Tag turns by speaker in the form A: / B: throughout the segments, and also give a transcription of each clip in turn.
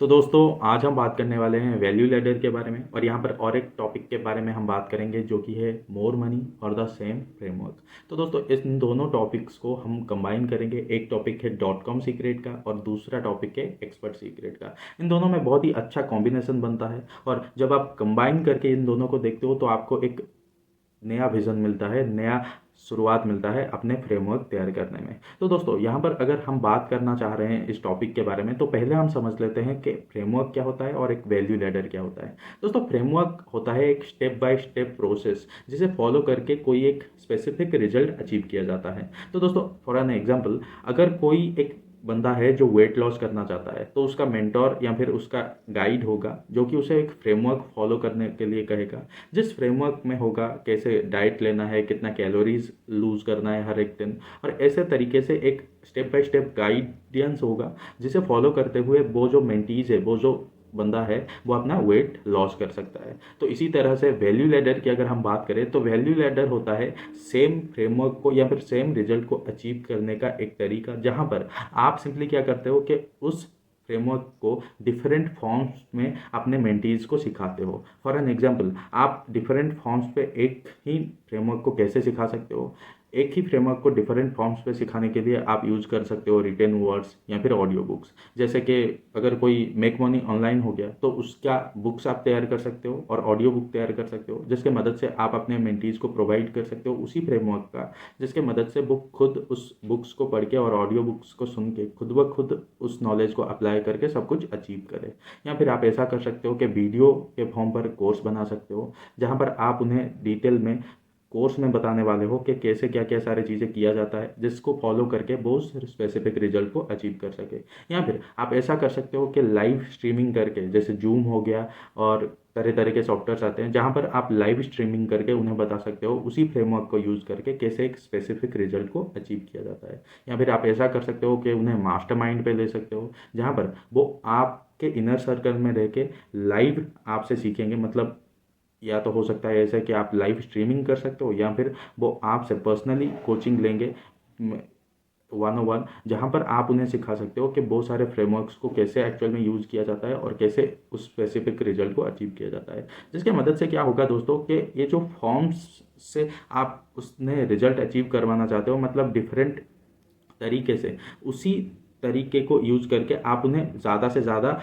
A: तो दोस्तों आज हम बात करने वाले हैं वैल्यू लैडर के बारे में और यहाँ पर और एक टॉपिक के बारे में हम बात करेंगे जो कि है मोर मनी और द सेम फ्रेमवर्क। तो दोस्तों इन दोनों टॉपिक्स को हम कंबाइन करेंगे। एक टॉपिक है डॉट कॉम सीक्रेट का और दूसरा टॉपिक है एक्सपर्ट सीक्रेट का। इन दोनों में बहुत ही अच्छा कॉम्बिनेशन बनता है और जब आप कंबाइन करके इन दोनों को देखते हो तो आपको एक नया विज़न मिलता है, नया शुरुआत मिलता है अपने फ्रेमवर्क तैयार करने में। तो दोस्तों यहाँ पर अगर हम बात करना चाह रहे हैं इस टॉपिक के बारे में तो पहले हम समझ लेते हैं कि फ्रेमवर्क क्या होता है और एक वैल्यू लैडर क्या होता है। दोस्तों फ्रेमवर्क होता है एक स्टेप बाय स्टेप प्रोसेस जिसे फॉलो करके कोई एक स्पेसिफिक रिजल्ट अचीव किया जाता है। तो दोस्तों फॉर एन एग्जाम्पल, अगर कोई एक बंदा है जो वेट लॉस करना चाहता है तो उसका मेंटोर या फिर उसका गाइड होगा जो कि उसे एक फ्रेमवर्क फॉलो करने के लिए कहेगा, जिस फ्रेमवर्क में होगा कैसे डाइट लेना है, कितना कैलोरीज लूज करना है हर एक दिन, और ऐसे तरीके से एक स्टेप बाय स्टेप गाइडेंस होगा जिसे फॉलो करते हुए वो जो मेंटीज है, वो जो बंदा है, वो अपना वेट लॉस कर सकता है। तो इसी तरह से वैल्यू लैडर की अगर हम बात करें तो वैल्यू लैडर होता है सेम फ्रेमवर्क को या फिर सेम रिजल्ट को अचीव करने का एक तरीका, जहां पर आप सिंपली क्या करते हो कि उस फ्रेमवर्क को डिफरेंट फॉर्म्स में अपने मेंटीज को सिखाते हो। फॉर एन एग्जांपल, आप डिफरेंट फॉर्म्स पे एक ही फ्रेमवर्क को कैसे सिखा सकते हो? एक ही फ्रेमवर्क को डिफरेंट फॉर्म्स पे सिखाने के लिए आप यूज़ कर सकते हो रिटन वर्ड्स या फिर ऑडियो बुक्स। जैसे कि अगर कोई मेक मनी ऑनलाइन हो गया तो उसका बुक्स आप तैयार कर सकते हो और ऑडियो बुक तैयार कर सकते हो, जिसके मदद से आप अपने मेंटीज को प्रोवाइड कर सकते हो उसी फ्रेमवर्क का, जिसके मदद से वो खुद उस बुक्स को पढ़ के और ऑडियो बुक्स को सुन के खुद ब खुद उस नॉलेज को अप्लाई करके सब कुछ अचीव करे। या फिर आप ऐसा कर सकते हो कि वीडियो के फॉर्म पर कोर्स बना सकते हो जहाँ पर आप उन्हें डिटेल में कोर्स में बताने वाले हो कि कैसे क्या क्या सारी चीज़ें किया जाता है जिसको फॉलो करके वो स्पेसिफिक रिजल्ट को अचीव कर सके। या फिर आप ऐसा कर सकते हो कि लाइव स्ट्रीमिंग करके, जैसे जूम हो गया और तरह तरह के सॉफ्टवेयर्स आते हैं जहाँ पर आप लाइव स्ट्रीमिंग करके उन्हें बता सकते हो उसी फ्रेमवर्क को यूज़ करके कैसे एक स्पेसिफिक रिजल्ट को अचीव किया जाता है। या फिर आप ऐसा कर सकते हो कि उन्हें मास्टरमाइंड पे ले सकते हो जहाँ पर वो आपके इनर सर्कल में रह के लाइव आपसे सीखेंगे। मतलब या तो हो सकता है ऐसा कि आप लाइव स्ट्रीमिंग कर सकते हो या फिर वो आपसे पर्सनली कोचिंग लेंगे वन ओ वन, जहाँ पर आप उन्हें सिखा सकते हो कि बहुत सारे फ्रेमवर्क्स को कैसे एक्चुअल में यूज़ किया जाता है और कैसे उस स्पेसिफिक रिजल्ट को अचीव किया जाता है। जिसके मदद से क्या होगा दोस्तों कि ये जो फॉर्म्स से आप उसने रिजल्ट अचीव करवाना चाहते हो, मतलब डिफरेंट तरीके से उसी तरीके को यूज़ करके आप उन्हें ज़्यादा से ज़्यादा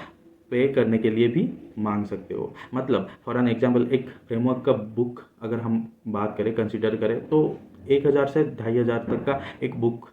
A: पे करने के लिए भी मांग सकते हो। मतलब फॉर एन एग्जांपल, एक फ्रेमवर्क का बुक अगर हम बात करें, कंसिडर करें, तो 1,000 से 2,500 तक का एक बुक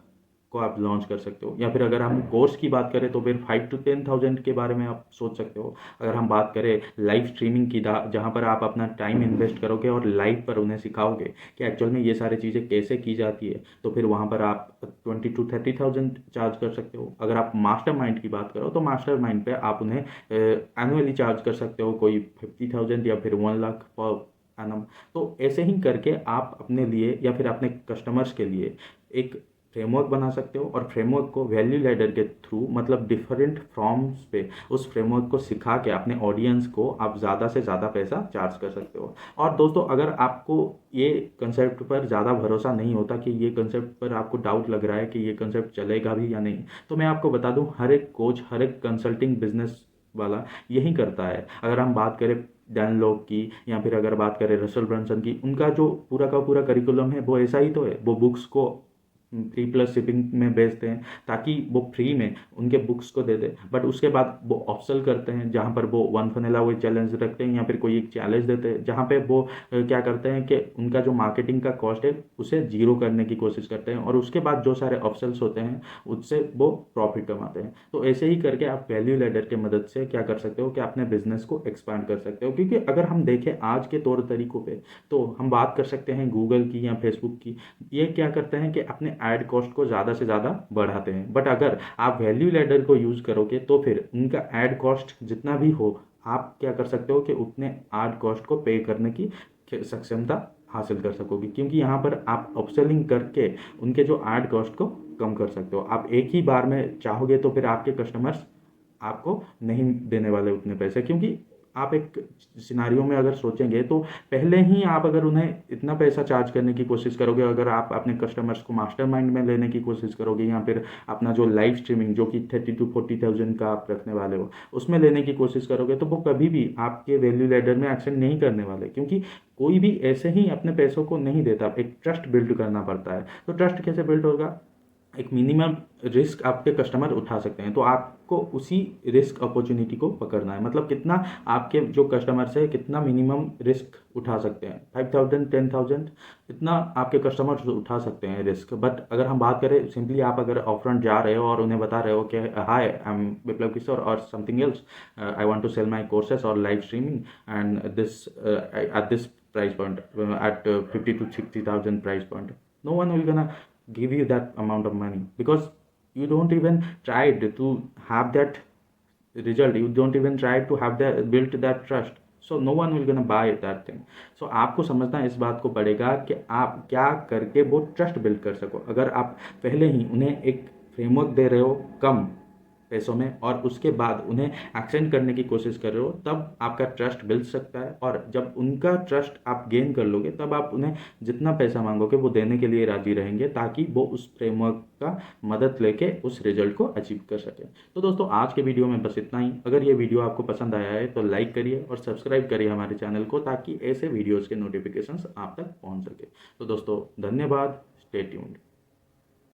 A: को आप लॉन्च कर सकते हो। या फिर अगर हम कोर्स की बात करें तो फिर 5 to 10,000 के बारे में आप सोच सकते हो। अगर हम बात करें लाइव स्ट्रीमिंग की, जहाँ पर आप अपना टाइम इन्वेस्ट करोगे और लाइव पर उन्हें सिखाओगे कि एक्चुअल में ये सारी चीज़ें कैसे की जाती है, तो फिर वहाँ पर आप 20 to 30,000 चार्ज कर सकते हो। अगर आप मास्टर माइंड की बात करो तो मास्टर माइंड पे आप उन्हें एनुअली चार्ज कर सकते हो, कोई 50,000 या फिर 1 लाख पर एनम। तो ऐसे ही करके आप अपने लिए या फिर अपने कस्टमर्स के लिए एक फ्रेमवर्क बना सकते हो और फ्रेमवर्क को वैल्यू लैडर के थ्रू, मतलब डिफरेंट फॉर्म्स पे उस फ्रेमवर्क को सिखा के अपने ऑडियंस को आप ज़्यादा से ज़्यादा पैसा चार्ज कर सकते हो। और दोस्तों अगर आपको ये कंसेप्ट पर ज़्यादा भरोसा नहीं होता, कि ये कंसेप्ट पर आपको डाउट लग रहा है कि ये कंसेप्ट चलेगा भी या नहीं, तो मैं आपको बता दूं, हर एक कोच, हर एक कंसल्टिंग बिजनेस वाला यही करता है। अगर हम बात करें डैन लॉग की या फिर अगर बात करें रसल ब्रंसन की, उनका जो पूरा का पूरा करिकुलम है वो ऐसा ही तो है। वो बुक्स को फ्री प्लस शिपिंग में बेचते हैं ताकि वो फ्री में उनके बुक्स को दे दे, बट उसके बाद वो ऑप्शनल करते हैं जहाँ पर वो वन फनेला वे चैलेंज रखते हैं या फिर कोई एक चैलेंज देते हैं जहाँ पे वो क्या करते हैं कि उनका जो मार्केटिंग का कॉस्ट है उसे जीरो करने की कोशिश करते हैं और उसके बाद जो सारे ऑप्शंस होते हैं उससे वो प्रॉफिट कमाते हैं। तो ऐसे ही करके आप वैल्यू लैडर की मदद से क्या कर सकते हो कि अपने बिजनेस को एक्सपांड कर सकते हो। क्योंकि अगर हम देखें आज के तौर तरीकों पे, तो हम बात कर सकते हैं गूगल की या फेसबुक की। ये क्या करते हैं कि अपने ऐड कॉस्ट को ज़्यादा से ज़्यादा बढ़ाते हैं, बट अगर आप वैल्यू लैडर को यूज़ करोगे तो फिर उनका ऐड कॉस्ट जितना भी हो, आप क्या कर सकते हो कि उतने ऐड कॉस्ट को पे करने की सक्षमता हासिल कर सकोगे। क्योंकि यहाँ पर आप अपसेलिंग करके उनके जो ऐड कॉस्ट को कम कर सकते हो। आप एक ही बार में चाहोगे तो फिर आपके कस्टमर्स आपको नहीं देने वाले उतने पैसे, क्योंकि आप एक सिनारियो में अगर सोचेंगे तो पहले ही आप अगर उन्हें इतना पैसा चार्ज करने की कोशिश करोगे, अगर आप अपने कस्टमर्स को मास्टरमाइंड में लेने की कोशिश करोगे या फिर अपना जो लाइव स्ट्रीमिंग जो कि 30 to 40 thousand का आप रखने वाले हो उसमें लेने की कोशिश करोगे, तो वो कभी भी आपके वैल्यू लैडर में एक्शन नहीं करने वाले, क्योंकि कोई भी ऐसे ही अपने पैसों को नहीं देता। एक ट्रस्ट बिल्ड करना पड़ता है। तो ट्रस्ट कैसे बिल्ड होगा? एक मिनिमम रिस्क आपके कस्टमर उठा सकते हैं, तो आपको उसी रिस्क अपॉर्चुनिटी को पकड़ना है। मतलब कितना आपके जो कस्टमर्स है कितना मिनिमम रिस्क उठा सकते हैं, 5,000 10,000 इतना आपके कस्टमर्स उठा सकते हैं रिस्क। बट अगर हम बात करें सिंपली, आप अगर ऑफरेंट जा रहे हो और उन्हें बता रहे हो कि हाय आई एम विप्लव किशोर और something else, I want to sell my courses और live streaming and this at this price point at 50 to 60,000 price point, no one will gonna give you that amount of money because you don't even tried to have that result, you don't even try to have that built that trust, so no one will gonna buy that thing. So आपको समझना इस बात को पड़ेगा कि आप क्या करके वो ट्रस्ट बिल्ड कर सको। अगर आप पहले ही उन्हें एक फ्रेमवर्क दे रहे हो कम पैसों में और उसके बाद उन्हें एक्सटेंड करने की कोशिश कर रहे हो, तब आपका ट्रस्ट मिल सकता है। और जब उनका ट्रस्ट आप गेन कर लोगे तब आप उन्हें जितना पैसा मांगोगे वो देने के लिए राजी रहेंगे, ताकि वो उस फ्रेमवर्क का मदद लेके उस रिजल्ट को अचीव कर सके। तो दोस्तों आज के वीडियो में बस इतना ही। अगर ये वीडियो आपको पसंद आया है तो लाइक करिए और सब्सक्राइब करिए हमारे चैनल को, ताकि ऐसे वीडियोज़ के नोटिफिकेशंस आप तक पहुँच सके। तो दोस्तों धन्यवाद, स्टे ट्यून्ड।